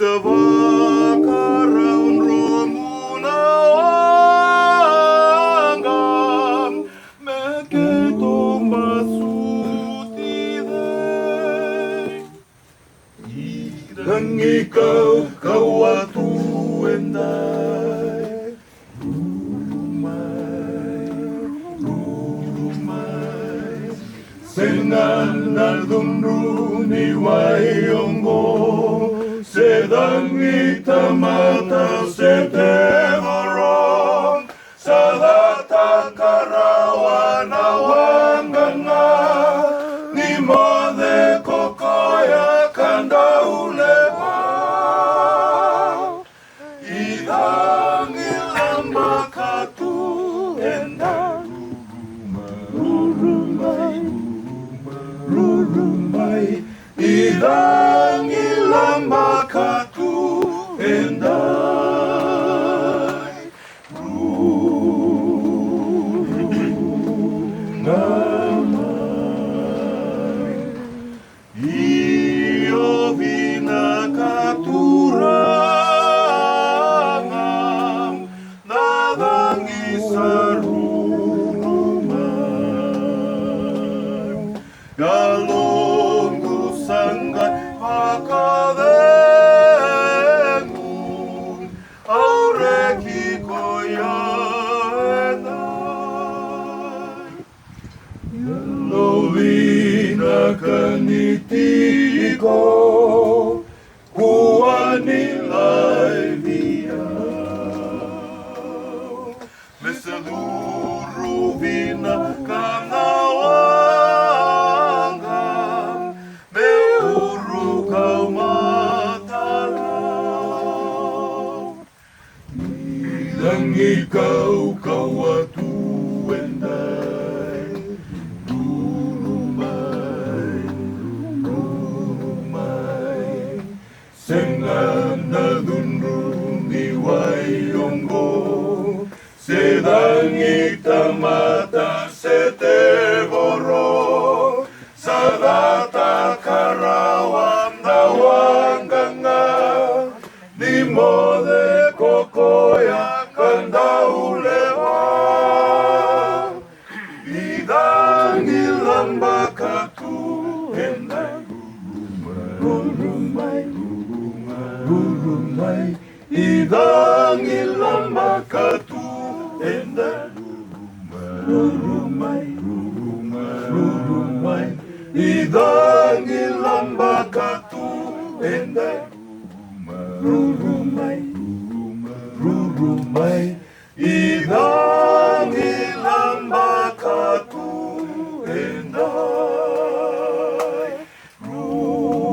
Isavakaram romunawangam Meketong masutide Idang ikaw kawatuenday Rumay Sengan naldumruni wayongo Sedang itamata setevorong Sadata karawan awanganga Ni mode kokoya kandaulewa Idang ilang makatu endang Rurumay Idang ilang makatu enday Rungamay Iyo binakaturangang Nadang isarurumay Galong kusanggan pakadengung Aureki koyanay Lovina kanitiko Kuanilay viyaw Mesaluru vina kamnawangam Meuru kau matalaw Ilang ikaw kawatuenday Rumay Sengan naldunruni wayongo Sedang itamata setevoro Sadata karawam nawanganga Ni mode kokoya kandaulewa Idang ilang bakatu enday Rurumay Idang ilang bakatu enday Rurumay Idang ilang bakatu enday Rurumay Idang ilang bakatu enday Rurumay